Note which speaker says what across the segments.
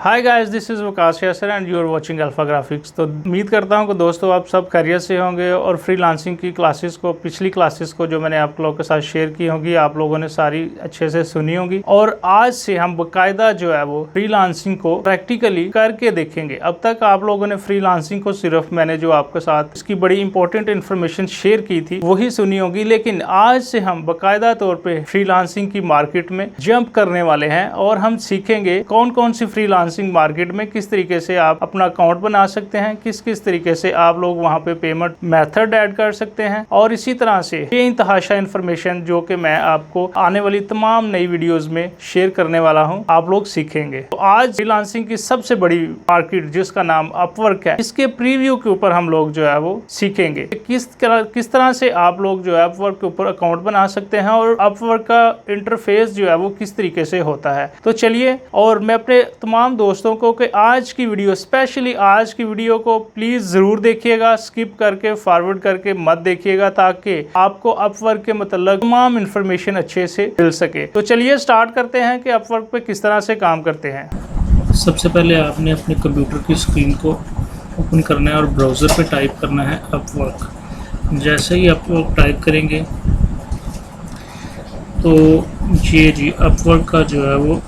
Speaker 1: Hi guys, this is Waqas Yasir and you are watching alpha graphics. तो उम्मीद करता हूं कि दोस्तों आप सब खैरियत से होंगे और फ्रीलांसिंग की क्लासेस को, पिछली क्लासेस को जो मैंने आप लोगों के साथ शेयर की होंगी, आप लोगों ने सारी अच्छे से सुनी होंगी। और आज से हम बाकायदा जो है वो फ्रीलांसिंग को प्रैक्टिकली करके देखेंगे। अब तक आप लोगों ने फ्रीलांसिंग को सिर्फ मैंने जो आपके साथ इसकी बड़ी इंपॉर्टेंट इन्फॉर्मेशन शेयर की थी वही सुनी होगी, लेकिन आज से हम बाकायदा तौर पे फ्रीलांसिंग की मार्केट में जंप करने वाले हैं और हम सीखेंगे कौन कौन सी फ्रीलांसिंग मार्केट में किस तरीके से आप अपना अकाउंट बना सकते हैं, किस किस तरीके से आप लोग वहां पे पेमेंट मेथड ऐड कर सकते हैं। और इसी तरह से बेइंतहाशा इन्फॉर्मेशन जो कि मैं आपको आने वाली तमाम नई वीडियोस में शेयर करने वाला हूं, आप लोग सीखेंगे। तो आज फ्रीलांसिंग की सबसे बड़ी मार्केट जिसका नाम अपवर्क है, इसके प्रीव्यू के ऊपर हम लोग जो है वो सीखेंगे किस तरह से आप लोग जो है अपवर्क के ऊपर अकाउंट बना सकते हैं और अपवर्क का इंटरफेस जो है वो किस तरीके से होता है। तो चलिए, और मैं अपने तमाम दोस्तों को कि आज की वीडियो, स्पेशली आज की वीडियो को प्लीज जरूर देखिएगा, स्किप करके फॉरवर्ड करके मत देखिएगा, ताकि आपको अपवर्क के मतलब तमाम इंफॉर्मेशन अच्छे से मिल सके। तो चलिए स्टार्ट करते हैं कि अपवर्क पे किस तरह से काम करते हैं।
Speaker 2: सबसे पहले आपने अपने कंप्यूटर की स्क्रीन को ओपन करना है और ब्राउज़र पे टाइप करना है अपवर्क। जैसे ही अपवर्क टाइप करेंगे तो ये जी अपवर्क का जो है वो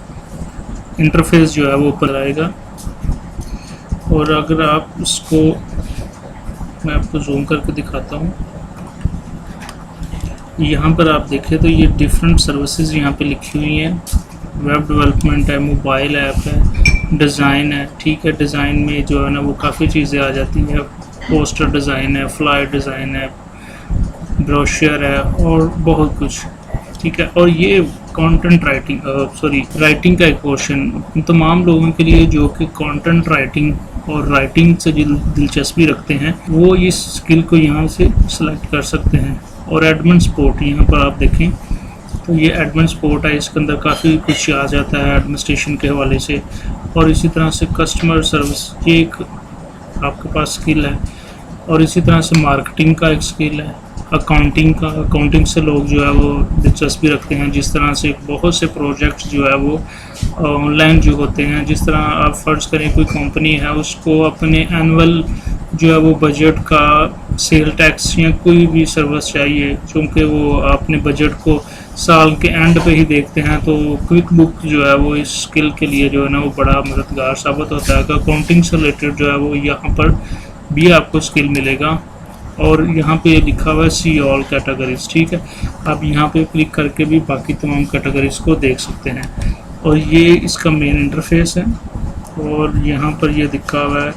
Speaker 2: इंटरफेस जो है वो ऊपर आएगा। और अगर आप इसको, मैं आपको जूम करके दिखाता हूँ, यहाँ पर आप देखें तो ये डिफरेंट सर्विसेज यहाँ पे लिखी हुई हैं। वेब डेवलपमेंट है, मोबाइल ऐप है, डिज़ाइन है। ठीक है, डिज़ाइन में जो है ना वो काफ़ी चीज़ें आ जाती हैं। पोस्टर डिज़ाइन है, फ्लायर डिज़ाइन है, ब्रोशर है और बहुत कुछ। ठीक है, और ये कंटेंट राइटिंग राइटिंग का एक पोर्शन तमाम लोगों के लिए जो कि कंटेंट राइटिंग और राइटिंग से दिलचस्पी रखते हैं, वो इस स्किल को यहाँ से सिलेक्ट कर सकते हैं। और एडमिन सपोर्ट यहाँ पर आप देखें तो ये एडमिन सपोर्ट है, इसके अंदर काफ़ी कुछ आ जाता है एडमिनिस्ट्रेशन के हवाले से। और इसी तरह से कस्टमर सर्विस, ये एक आपके पास स्किल है। और इसी तरह से मार्केटिंग का एक स्किल है, अकाउंटिंग से लोग जो है वो दिलचस्पी रखते हैं। जिस तरह से बहुत से प्रोजेक्ट्स जो है वो ऑनलाइन जो होते हैं, जिस तरह आप फ़र्ज़ करें कोई कंपनी है, उसको अपने एनुअल जो है वो बजट का सेल टैक्स या कोई भी सर्विस चाहिए, क्योंकि वो अपने बजट को साल के एंड पे ही देखते हैं, तो क्विक बुक जो है वो इस स्किल के लिए जो है ना वो बड़ा मददगार साबित होता है। अकाउंटिंग से रिलेटेड जो है वो यहाँ पर भी आपको स्किल मिलेगा। और यहाँ पे लिखा हुआ है सी ऑल कैटेगरीज। ठीक है, आप यहाँ पे क्लिक करके भी बाकी तमाम कैटेगरीज को देख सकते हैं। और ये इसका मेन इंटरफेस है। और यहाँ पर ये लिखा हुआ है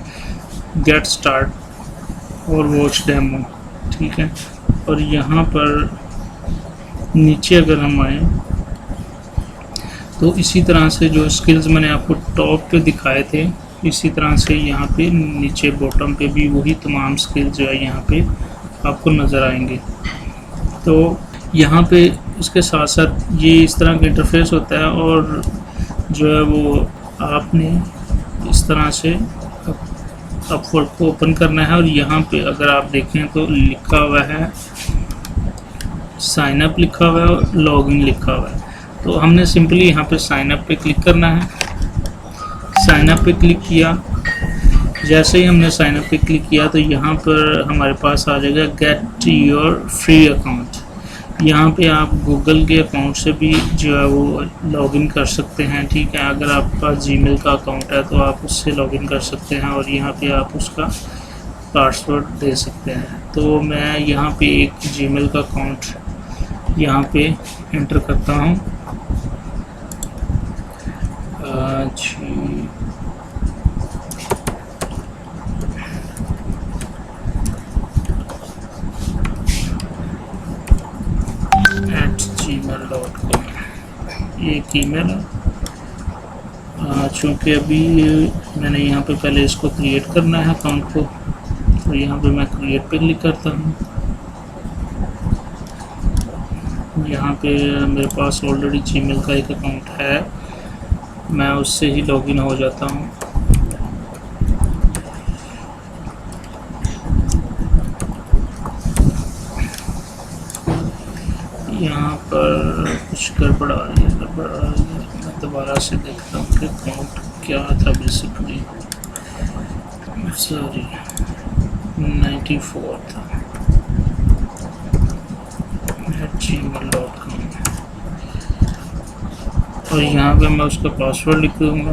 Speaker 2: गेट स्टार्ट और वॉच डेमो। ठीक है, और यहाँ पर नीचे अगर हम आए तो इसी तरह से जो स्किल्स मैंने आपको टॉप पे दिखाए थे, इसी तरह से यहाँ पे नीचे बॉटम पे भी वही तमाम स्किल्स जो है यहाँ पे आपको नज़र आएंगे। तो यहाँ पे इसके साथ साथ ये इस तरह का इंटरफेस होता है। और जो है वो आपने इस तरह से अपवर्क को ओपन करना है। और यहाँ पे अगर आप देखें तो लिखा हुआ है साइन अप लिखा हुआ है और लॉगिन लिखा हुआ है। तो हमने सिंपली यहाँ पे साइन अप पे क्लिक करना है। साइन अप पे क्लिक किया, जैसे ही हमने साइन अप पे क्लिक किया तो यहाँ पर हमारे पास आ जाएगा गेट योर फ्री अकाउंट। यहाँ पे आप गूगल के अकाउंट से भी जो है वो लॉगिन कर सकते हैं। ठीक है, अगर आपके पास जीमेल का अकाउंट है तो आप उससे लॉगिन कर सकते हैं और यहाँ पे आप उसका पासवर्ड दे सकते हैं। तो मैं यहाँ पे एक जीमेल का अकाउंट यहाँ पे एंटर करता हूँ। gmail.com एक ईमेल है। चूँकि अभी मैंने यहाँ पे पहले इसको क्रिएट करना है अकाउंट को, तो यहाँ पे मैं क्रिएट पे क्लिक करता हूँ। यहाँ पे मेरे पास ऑलरेडी जीमेल का एक अकाउंट है, मैं उससे ही लॉगिन हो जाता हूँ। यहाँ पर कुछ गड़बड़ आ रही है। मैं दोबारा से देखता हूँ कि अकाउंट क्या था बेसिकली, सॉरी 94 था gmail.com, और यहाँ पे मैं उसका पासवर्ड लिख दूँगा।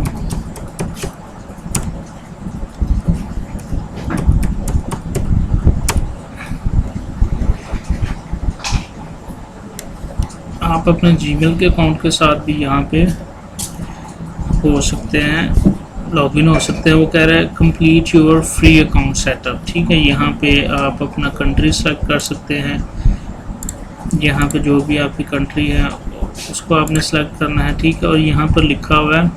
Speaker 2: आप अपने जीमेल के अकाउंट के साथ भी यहाँ पे हो सकते हैं, लॉगिन हो सकते हैं। वो कह रहा है complete your free account setup, ठीक है। यहाँ पे आप अपना कंट्री सेलेक्ट कर सकते हैं। यहाँ पे जो भी आपकी कंट्री है उसको आपने सेलेक्ट करना है, ठीक है। और यहाँ पर लिखा हुआ है,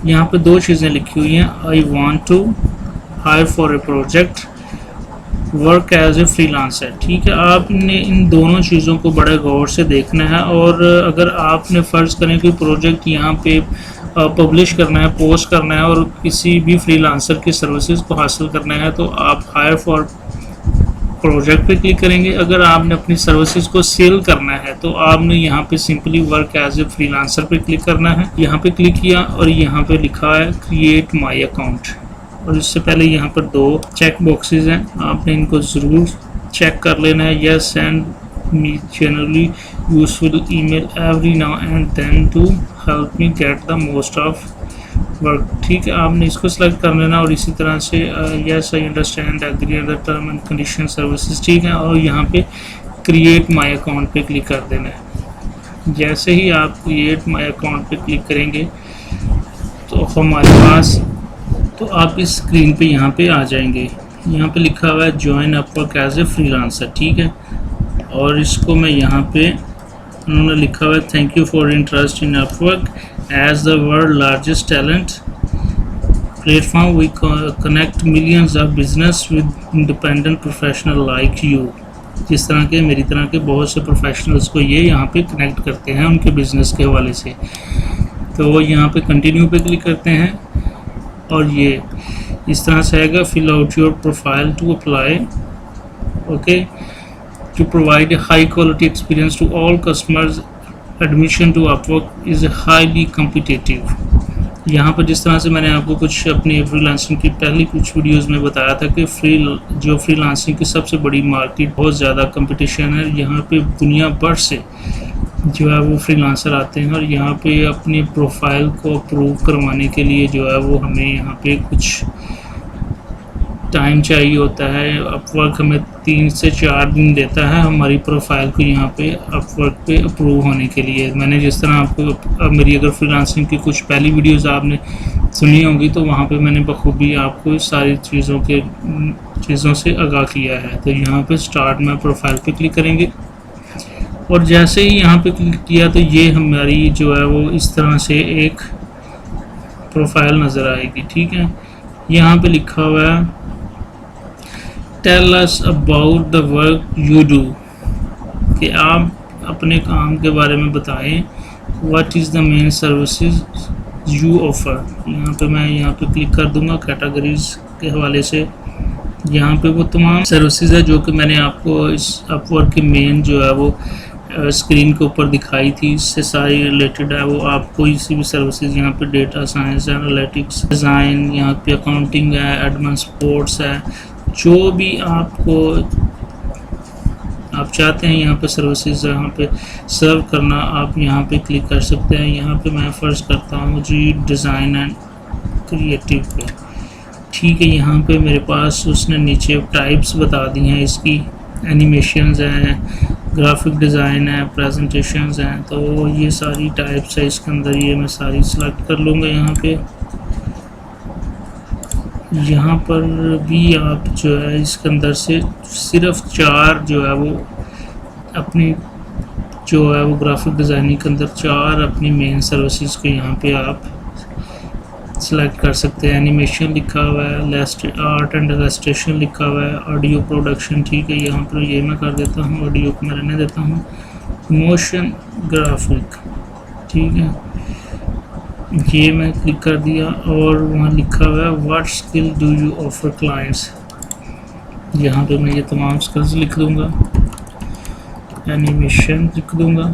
Speaker 2: यहाँ पे दो चीज़ें लिखी हुई हैं, I want to hire for a project, work as a freelancer, ठीक है। आपने इन दोनों चीज़ों को बड़े गौर से देखना है। और अगर आपने फ़र्ज़ करें कोई प्रोजेक्ट यहाँ पे पब्लिश करना है, पोस्ट करना है और किसी भी फ्रीलांसर की सर्विसेज को हासिल करना है, तो आप हायर फॉर प्रोजेक्ट पे क्लिक करेंगे। अगर आपने अपनी सर्विसेज को सेल करना है तो आपने यहाँ पे simply work as a freelancer पे क्लिक करना है। यहाँ पे क्लिक किया और यहाँ पे लिखा है क्रिएट माई अकाउंट, और इससे पहले यहाँ पर दो चेक बॉक्सेस हैं, आपने इनको ज़रूर चेक कर लेना है। Yes send me generally useful email every now and then to help me get the most of work, ठीक है। आपने इसको सेलेक्ट कर लेना और इसी तरह से yes I understand agree under term and condition services, ठीक है। और यहाँ पे क्रिएट माई अकाउंट पे क्लिक कर देना है। जैसे ही आप क्रिएट माई अकाउंट पे क्लिक करेंगे तो हमारे पास, तो आप इस स्क्रीन पे यहाँ पे आ जाएंगे। यहाँ पे लिखा हुआ है join Upwork as a freelancer, ठीक है। और इसको मैं यहाँ पे, उन्होंने लिखा हुआ है thank you for interest in Upwork as the world largest talent platform, we connect millions of business with independent professional like you. जिस तरह के मेरी तरह के बहुत से प्रोफेशनल्स को ये यहाँ पे कनेक्ट करते हैं उनके बिजनेस के हवाले से। तो वो यहाँ पे कंटिन्यू पे क्लिक करते हैं और ये इस तरह से आएगा, fill out your profile to apply, okay, to provide a high quality experience to all customers, admission to Upwork is highly competitive. यहाँ पर जिस तरह से मैंने आपको कुछ अपनी फ्रीलांसिंग की पहली कुछ वीडियोस में बताया था कि फ्रीलांसिंग की सबसे बड़ी मार्केट, बहुत ज़्यादा कंपटीशन है। यहाँ पे दुनिया भर से जो है वो फ्रीलांसर आते हैं और यहाँ पे अपनी प्रोफाइल को अप्रूव करवाने के लिए जो है वो हमें यहाँ पे कुछ टाइम चाहिए होता है। अपवर्क हमें 3 से 4 दिन देता है हमारी प्रोफाइल को यहाँ पे अपवर्क पे अप्रूव होने के लिए। मैंने जिस तरह आपको मेरी अगर फ्रीलांसिंग की कुछ पहली वीडियोस आपने सुनी होंगी तो वहाँ पे मैंने बखूबी आपको इस सारी चीज़ों से आगाह किया है। तो यहाँ पे स्टार्ट में प्रोफाइल पे क्लिक करेंगे और जैसे ही यहाँ पे क्लिक किया तो ये हमारी जो है वो इस तरह से एक प्रोफाइल नज़र आएगी, ठीक है। यहाँ पे लिखा हुआ है tell us about the work you do, कि आप अपने काम के बारे में बताएं। What is the main services you offer, यहाँ पे क्लिक कर दूंगा कैटेगरीज के हवाले से। यहाँ पे वो तमाम सर्विसेज है जो कि मैंने आपको इस अपवर्क की मेन जो है वो स्क्रीन के ऊपर दिखाई थी, इससे सारी रिलेटेड है वो। आप कोई सी भी सर्विसेज यहाँ पे डेटा साइंस, एनालिटिक्स, डिज़ाइन, यहाँ पे अकाउंटिंग है, एडमिन स्पोर्ट्स है, जो भी आप चाहते हैं यहाँ पे सर्विसेज यहाँ पे सर्व करना, आप यहाँ पे क्लिक कर सकते हैं। यहाँ पे मैं फ़र्ज़ करता हूँ जी डिज़ाइन एंड क्रिएटिव पे, ठीक है। यहाँ पे मेरे पास उसने नीचे टाइप्स बता दी हैं इसकी, एनिमेशंस हैं, ग्राफिक डिज़ाइन है, प्रेजेंटेशंस हैं, तो ये सारी टाइप्स है इसके अंदर। ये मैं सारी सिलेक्ट कर लूँगा यहाँ पे। यहाँ पर भी आप जो है इसके अंदर से सिर्फ 4 जो है वो अपनी जो है वो ग्राफिक डिज़ाइनिंग के अंदर 4 अपनी मेन सर्विसेज को यहाँ पे आप सेलेक्ट कर सकते हैं। एनिमेशन लिखा हुआ है, आर्ट एंड इलस्ट्रेशन लिखा हुआ है, ऑडियो प्रोडक्शन, ठीक है। यहाँ पर ये मैं कर देता हूँ, ऑडियो को मैं रहने देता हूँ। मोशन ग्राफिक, ठीक है, ये मैं क्लिक कर दिया और वहाँ लिखा हुआ है what skill do you offer clients, यहाँ पे मैं ये तमाम स्किल्स लिख दूँगा, एनिमेशन लिख दूँगा,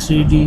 Speaker 2: 3D,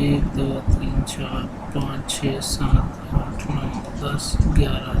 Speaker 2: 1 2 3 4 5 6 7 8 9 10 11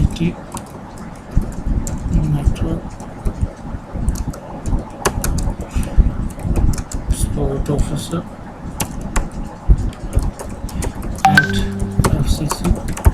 Speaker 2: IT network support officer at FCC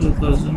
Speaker 2: 2009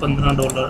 Speaker 2: $15.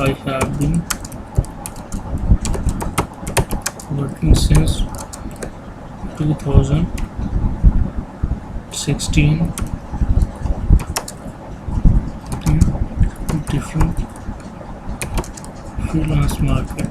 Speaker 2: I have been working since 2016 in different freelance market.